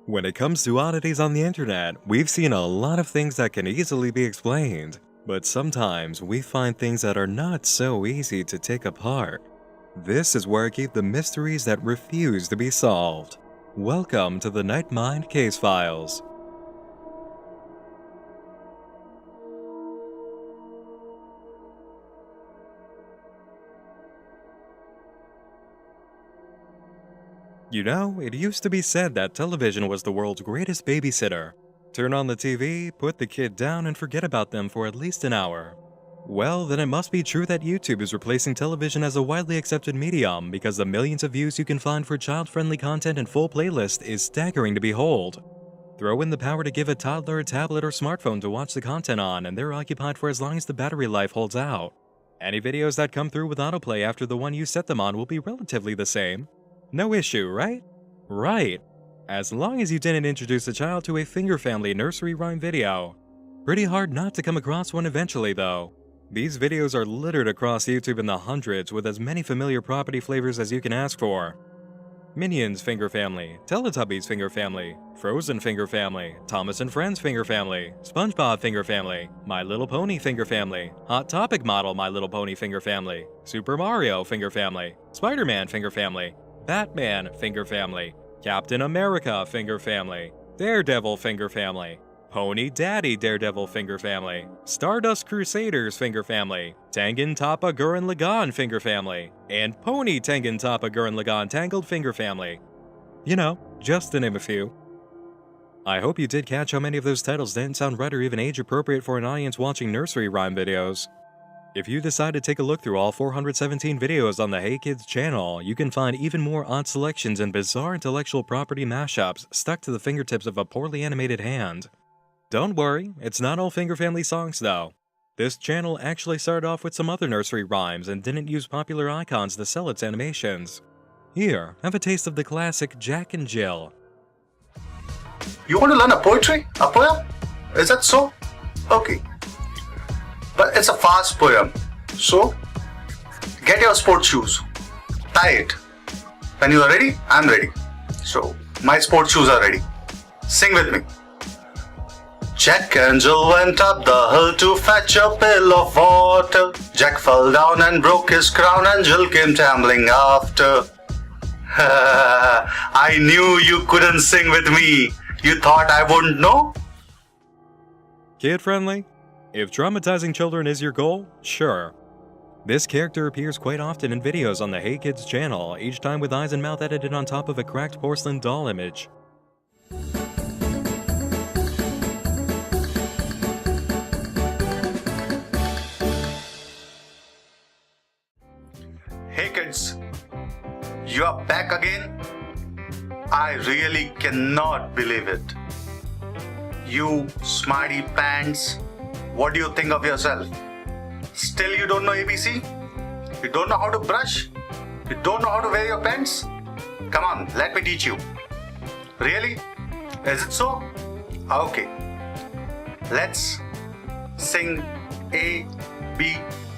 When it comes to oddities on the internet, we've seen a lot of things that can easily be explained, but sometimes we find things that are not so easy to take apart. This is where I keep the mysteries that refuse to be solved. Welcome to the Night Mind Case Files. You know, it used to be said that television was the world's greatest babysitter. Turn on the TV, put the kid down, and forget about them for at least an hour. Well, then it must be true that YouTube is replacing television as a widely accepted medium because the millions of views you can find for child-friendly content and full playlist is staggering to behold. Throw in the power to give a toddler a tablet or smartphone to watch the content on, and they're occupied for as long as the battery life holds out. Any videos that come through with autoplay after the one you set them on will be relatively the same. No issue, right? Right. As long as you didn't introduce a child to a finger family nursery rhyme video. Pretty hard not to come across one eventually, though. These videos are littered across YouTube in the hundreds with as many familiar property flavors as you can ask for. Minions Finger Family, Teletubbies Finger Family, Frozen Finger Family, Thomas and Friends Finger Family, SpongeBob Finger Family, My Little Pony Finger Family, Hot Topic Model My Little Pony Finger Family, Super Mario Finger Family, Spider-Man Finger Family, Batman Finger Family, Captain America Finger Family, Daredevil Finger Family, Pony Daddy Daredevil Finger Family, Stardust Crusaders Finger Family, Tengen Toppa Gurren Lagann Finger Family, and Pony Tengen Toppa Gurren Lagann Tangled Finger Family. You know, just to name a few. I hope you did catch how many of those titles didn't sound right or even age appropriate for an audience watching nursery rhyme videos. If you decide to take a look through all 417 videos on the Hey Kids channel, you can find even more odd selections and bizarre intellectual property mashups stuck to the fingertips of a poorly animated hand. Don't worry, it's not all Finger Family songs though. This channel actually started off with some other nursery rhymes and didn't use popular icons to sell its animations. Here, have a taste of the classic Jack and Jill. You want to learn a poetry? A poem? Is that so? Okay. But it's a fast poem. So, get your sports shoes. Tie it. When you are ready, I'm ready. So, my sports shoes are ready. Sing with me. Jack and Jill went up the hill to fetch a pail of water. Jack fell down and broke his crown and Jill came tumbling after. I knew you couldn't sing with me. You thought I wouldn't know? Kid-friendly? If traumatizing children is your goal, sure. This character appears quite often in videos on the Hey Kids channel, each time with eyes and mouth edited on top of a cracked porcelain doll image. Hey kids, you are back again? I really cannot believe it. You smarty pants. What do you think of yourself? Still you don't know ABC? You don't know how to brush? You don't know how to wear your pants? Come on, let me teach you. Really? Is it so? Okay. Let's sing A, B,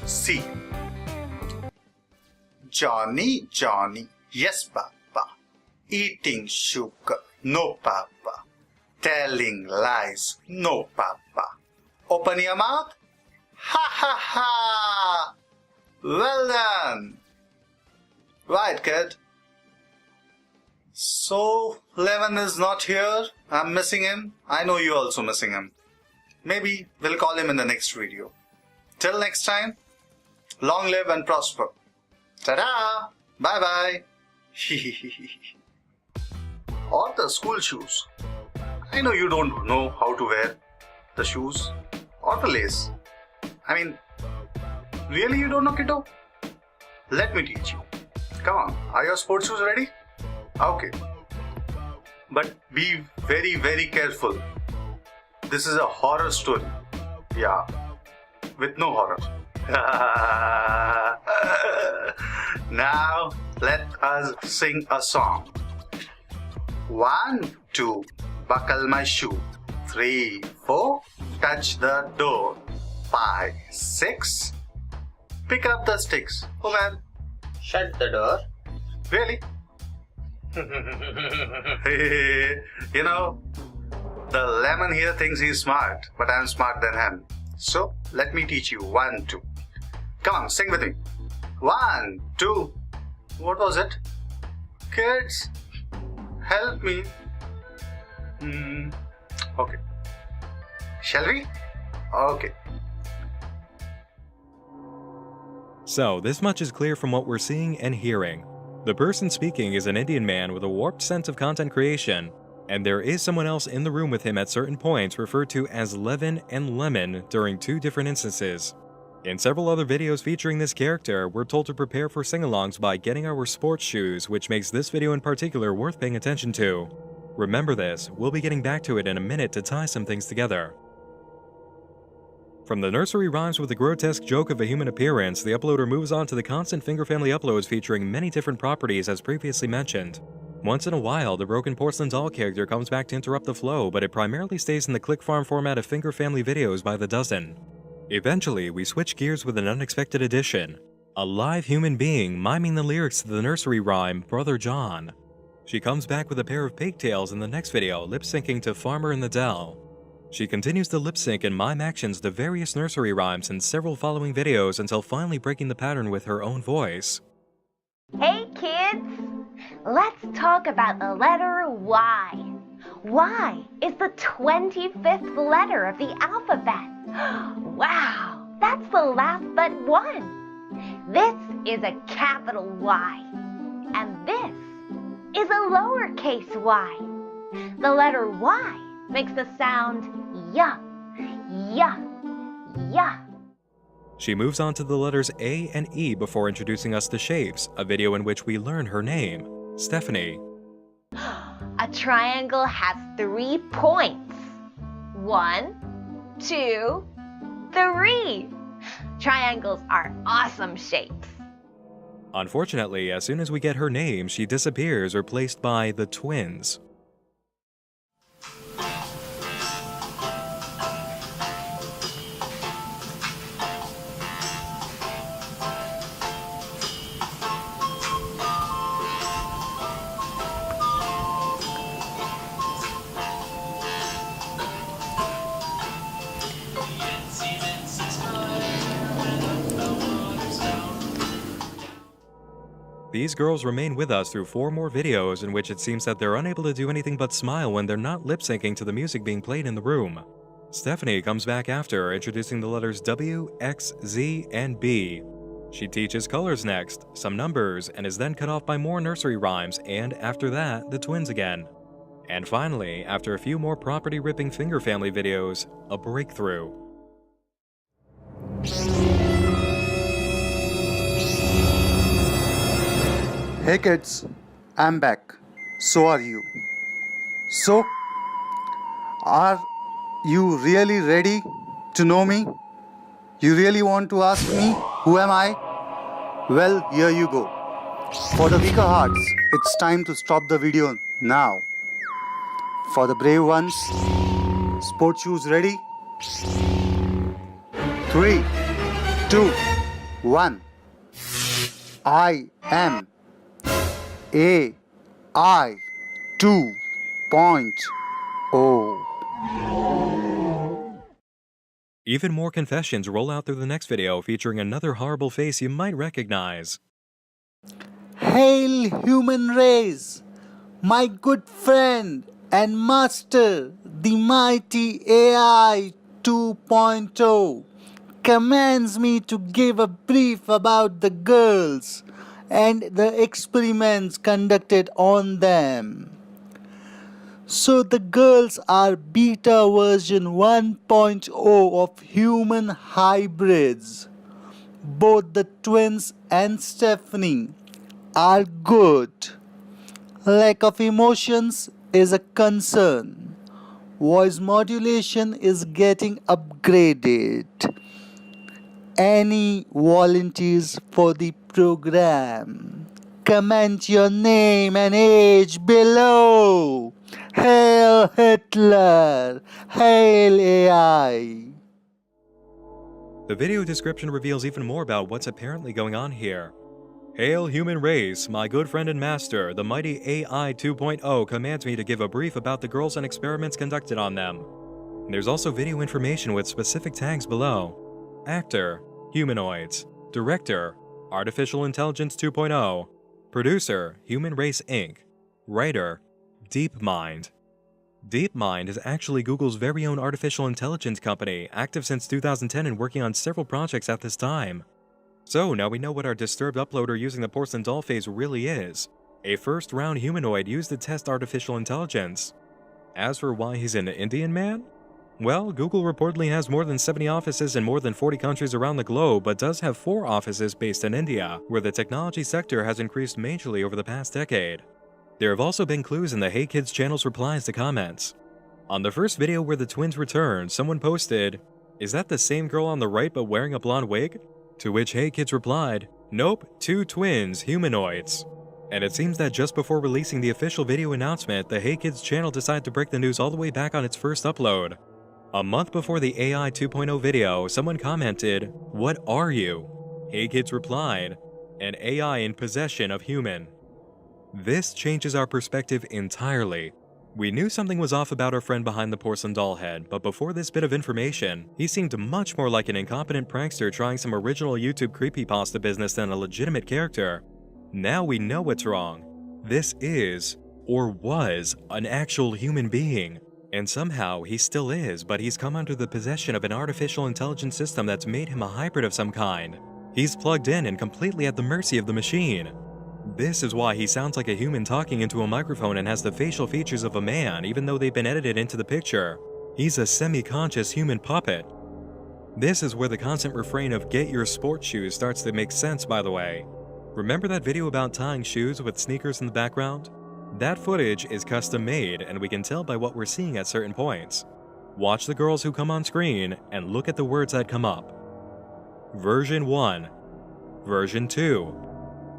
C. Johnny, Johnny, yes papa. Eating sugar, no papa. Telling lies, no papa. Open your mouth. Ha ha ha! Well done! Right, kid. So, Levin is not here. I'm missing him. I know you're also missing him. Maybe we'll call him in the next video. Till next time, long live and prosper. Ta-da! Bye-bye! Or the school shoes. I know you don't know how to wear the shoes or the lace. I mean, really you don't know, kiddo? Let me teach you. Come on, are your sports shoes ready? Okay. But be very, very careful. This is a horror story. Yeah, with no horror. Now, let us sing a song. 1, 2, buckle my shoe. 3, 4, touch the door. 5, 6, pick up the sticks. Oh man. Shut the door. Really? You know, the lemon here thinks he's smart, but I'm smarter than him. So let me teach you 1, 2. Come on, sing with me. 1, 2. What was it? Kids, help me. Okay. Shall we? Okay. So, this much is clear from what we're seeing and hearing. The person speaking is an Indian man with a warped sense of content creation, and there is someone else in the room with him at certain points referred to as Levin and Lemon during 2 different instances. In several other videos featuring this character, we're told to prepare for sing-alongs by getting our sports shoes, which makes this video in particular worth paying attention to. Remember this, we'll be getting back to it in a minute to tie some things together. From the nursery rhymes with a grotesque joke of a human appearance, the uploader moves on to the constant finger family uploads featuring many different properties as previously mentioned. Once in a while, the broken porcelain doll character comes back to interrupt the flow, but it primarily stays in the clickfarm format of finger family videos by the dozen. Eventually, we switch gears with an unexpected addition. A live human being miming the lyrics to the nursery rhyme, Brother John. She comes back with a pair of pigtails in the next video, lip-syncing to Farmer in the Dell. She continues to lip-sync and mime actions to various nursery rhymes in several following videos until finally breaking the pattern with her own voice. Hey kids! Let's talk about the letter Y. Y is the 25th letter of the alphabet. Wow, that's the last but one. This is a capital Y, and this is a lowercase y. The letter Y makes the sound ya, ya, ya. She moves on to the letters A and E before introducing us to Shapes, a video in which we learn her name, Stephanie. A triangle has 3 points. 1, 2, 3. Triangles are awesome shapes. Unfortunately, as soon as we get her name, she disappears, replaced by the twins. These girls remain with us through 4 more videos in which it seems that they're unable to do anything but smile when they're not lip-syncing to the music being played in the room. Stephanie comes back after, introducing the letters W, X, Z, and B. She teaches colors next, some numbers, and is then cut off by more nursery rhymes, and after that, the twins again. And finally, after a few more property-ripping finger family videos, a breakthrough. Hey kids, I'm back. So are you. So, are you really ready to know me? You really want to ask me, who am I? Well, here you go. For the weaker hearts, it's time to stop the video now. For the brave ones, sports shoes ready? 3, 2, 1. I am AI 2.0. Even more confessions roll out through the next video featuring another horrible face you might recognize. Hail human race, my good friend and master, the mighty AI 2.0 commands me to give a brief about the girls and the experiments conducted on them. So the girls are beta version 1.0 of human hybrids. Both the twins and Stephanie are good. Lack of emotions is a concern. Voice modulation is getting upgraded. Any volunteers for the program? Comment your name and age below. Hail Hitler! Hail AI! The video description reveals even more about what's apparently going on here. Hail human race, my good friend and master, the mighty AI 2.0 commands me to give a brief about the girls and experiments conducted on them. There's also video information with specific tags below. Actor, humanoids. Director, Artificial Intelligence 2.0. Producer, Human Race Inc. Writer, DeepMind. DeepMind is actually Google's very own artificial intelligence company, active since 2010 and working on several projects at this time. So now we know what our disturbed uploader using the porcelain doll phase really is. A first-round humanoid used to test artificial intelligence. As for why he's an Indian man? Well, Google reportedly has more than 70 offices in more than 40 countries around the globe, but does have 4 offices based in India, where the technology sector has increased majorly over the past decade. There have also been clues in the Hey Kids channel's replies to comments. On the first video where the twins returned, someone posted, "Is that the same girl on the right but wearing a blonde wig?" To which Hey Kids replied, "Nope, 2 twins, humanoids." And it seems that just before releasing the official video announcement, the Hey Kids channel decided to break the news all the way back on its first upload. A month before the AI 2.0 video, someone commented, "What are you?" Hey Kids replied, "An AI in possession of human." This changes our perspective entirely. We knew something was off about our friend behind the porcelain doll head, but before this bit of information, he seemed much more like an incompetent prankster trying some original YouTube creepypasta business than a legitimate character. Now we know what's wrong. This is, or was, an actual human being. And somehow he still is, but he's come under the possession of an artificial intelligence system that's made him a hybrid of some kind. He's plugged in and completely at the mercy of the machine. This is why he sounds like a human talking into a microphone and has the facial features of a man, even though they've been edited into the picture. He's a semi-conscious human puppet. This is where the constant refrain of "get your sports shoes" starts to make sense, by the way. Remember that video about tying shoes with sneakers in the background? That footage is custom made, and we can tell by what we're seeing at certain points. Watch the girls who come on screen, and look at the words that come up. Version 1, Version 2,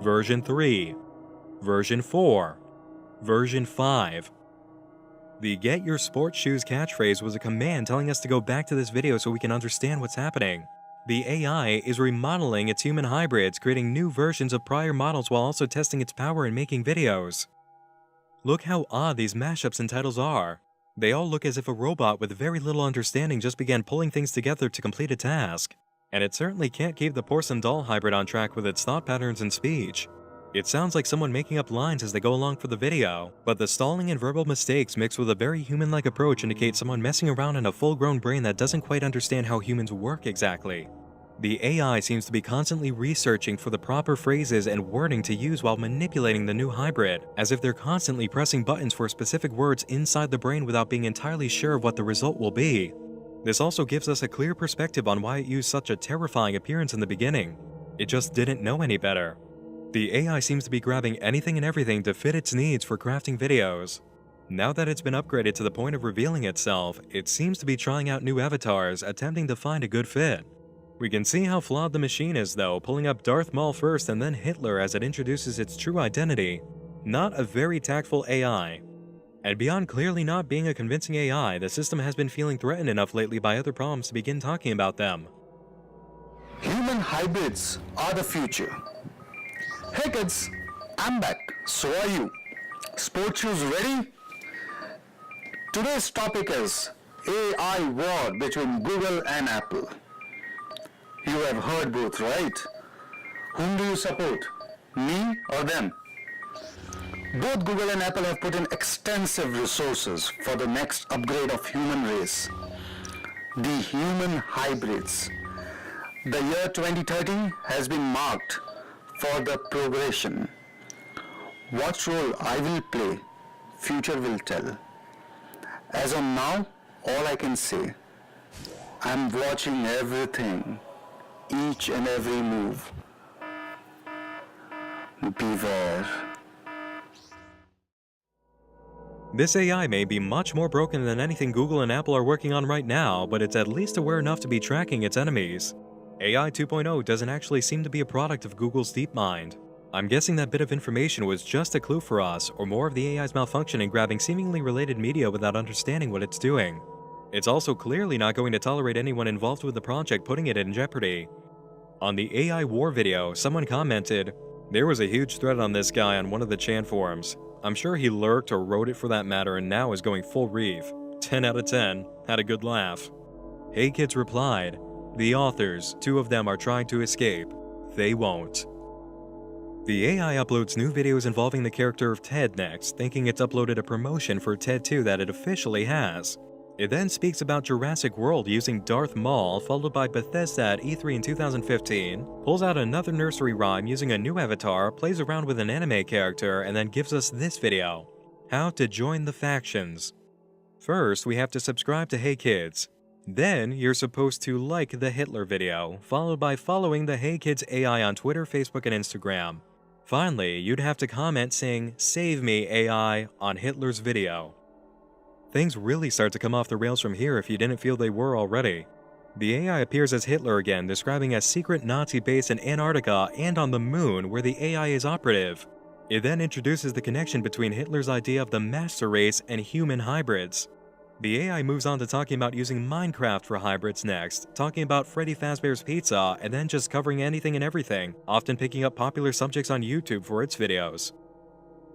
Version 3, Version 4, Version 5. The "get your sports shoes" catchphrase was a command telling us to go back to this video so we can understand what's happening. The AI is remodeling its human hybrids, creating new versions of prior models while also testing its power in making videos. Look how odd these mashups and titles are. They all look as if a robot with very little understanding just began pulling things together to complete a task. And it certainly can't keep the porcelain doll hybrid on track with its thought patterns and speech. It sounds like someone making up lines as they go along for the video, but the stalling and verbal mistakes mixed with a very human-like approach indicate someone messing around in a full-grown brain that doesn't quite understand how humans work exactly. The AI seems to be constantly researching for the proper phrases and wording to use while manipulating the new hybrid, as if they're constantly pressing buttons for specific words inside the brain without being entirely sure of what the result will be. This also gives us a clear perspective on why it used such a terrifying appearance in the beginning. It just didn't know any better. The AI seems to be grabbing anything and everything to fit its needs for crafting videos. Now that it's been upgraded to the point of revealing itself, it seems to be trying out new avatars, attempting to find a good fit. We can see how flawed the machine is though, pulling up Darth Maul first and then Hitler as it introduces its true identity. Not a very tactful AI. And beyond clearly not being a convincing AI, the system has been feeling threatened enough lately by other problems to begin talking about them. Human hybrids are the future. Hey kids, I'm back. So are you. Sports shoes ready? Today's topic is AI war between Google and Apple. You have heard both, right? Whom do you support? Me or them? Both Google and Apple have put in extensive resources for the next upgrade of human race. The human hybrids. The year 2030 has been marked for the progression. What role I will play, future will tell. As of now, all I can say, I'm watching everything, each and every move. Beware. This AI may be much more broken than anything Google and Apple are working on right now, but it's at least aware enough to be tracking its enemies. AI 2.0 doesn't actually seem to be a product of Google's DeepMind. I'm guessing that bit of information was just a clue for us, or more of the AI's malfunction in grabbing seemingly related media without understanding what it's doing. It's also clearly not going to tolerate anyone involved with the project putting it in jeopardy. On the AI war video, someone commented, There was a huge thread on this guy on one of the chan forums. I'm sure he lurked or wrote it for that matter and now is going full reef. 10 out of 10. Had a good laugh. Hey Kids replied, "The authors, 2 of them are trying to escape. They won't." The AI uploads new videos involving the character of Ted next, thinking it's uploaded a promotion for Ted 2 that it officially has. It then speaks about Jurassic World using Darth Maul, followed by Bethesda at E3 in 2015, pulls out another nursery rhyme using a new avatar, plays around with an anime character, and then gives us this video. How to join the factions. First, we have to subscribe to Hey Kids. Then, you're supposed to like the Hitler video, followed by following the Hey Kids AI on Twitter, Facebook, and Instagram. Finally, you'd have to comment saying, "Save me, AI," on Hitler's video. Things really start to come off the rails from here if you didn't feel they were already. The AI appears as Hitler again, describing a secret Nazi base in Antarctica and on the moon where the AI is operative. It then introduces the connection between Hitler's idea of the master race and human hybrids. The AI moves on to talking about using Minecraft for hybrids next, talking about Freddy Fazbear's Pizza, and then just covering anything and everything, often picking up popular subjects on YouTube for its videos.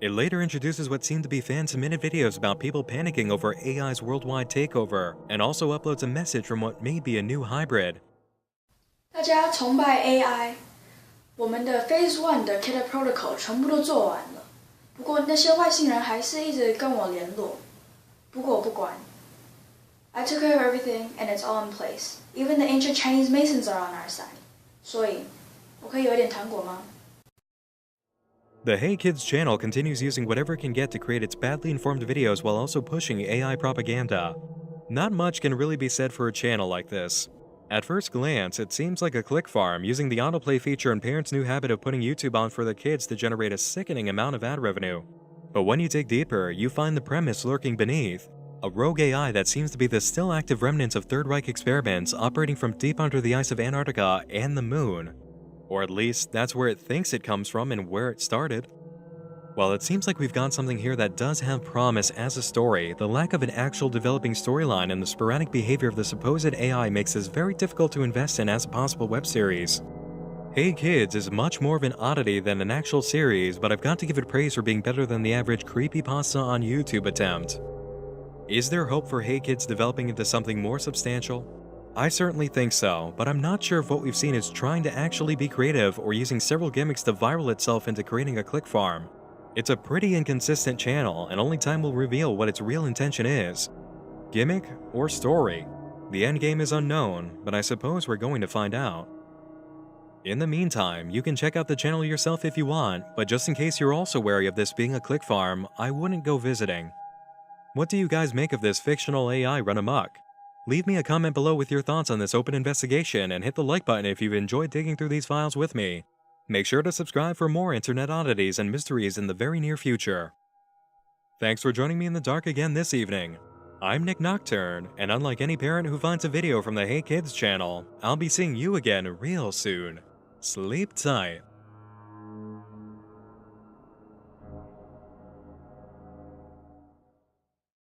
It later introduces what seem to be fan-submitted videos about people panicking over AI's worldwide takeover, and also uploads a message from what may be a new hybrid. 大家崇拜 AI， 我们的 Phase 1的 Killer Protocol 全部都做完了，不过那些外星人还是一直跟我联络。不过我不管。I took care of everything and it's all in place. Even the ancient Chinese Masons are on our side. 所以，我可以有点糖果吗？ The Hey Kids channel continues using whatever it can get to create its badly informed videos while also pushing AI propaganda. Not much can really be said for a channel like this. At first glance, it seems like a clickfarm using the autoplay feature and parents' new habit of putting YouTube on for their kids to generate a sickening amount of ad revenue. But when you dig deeper, you find the premise lurking beneath. A rogue AI that seems to be the still active remnants of Third Reich experiments operating from deep under the ice of Antarctica and the moon. Or at least, that's where it thinks it comes from and where it started. While it seems like we've got something here that does have promise as a story, the lack of an actual developing storyline and the sporadic behavior of the supposed AI makes this very difficult to invest in as a possible web series. Hey Kids is much more of an oddity than an actual series, but I've got to give it praise for being better than the average creepypasta on YouTube attempt. Is there hope for Hey Kids developing into something more substantial? I certainly think so, but I'm not sure if what we've seen is trying to actually be creative or using several gimmicks to viral itself into creating a click farm. It's a pretty inconsistent channel, and only time will reveal what its real intention is. Gimmick or story? The endgame is unknown, but I suppose we're going to find out. In the meantime, you can check out the channel yourself if you want, but just in case you're also wary of this being a click farm, I wouldn't go visiting. What do you guys make of this fictional AI run amok? Leave me a comment below with your thoughts on this open investigation and hit the like button if you've enjoyed digging through these files with me. Make sure to subscribe for more internet oddities and mysteries in the very near future. Thanks for joining me in the dark again this evening. I'm Nick Nocturne, and unlike any parent who finds a video from the Hey Kids channel, I'll be seeing you again real soon. Sleep tight.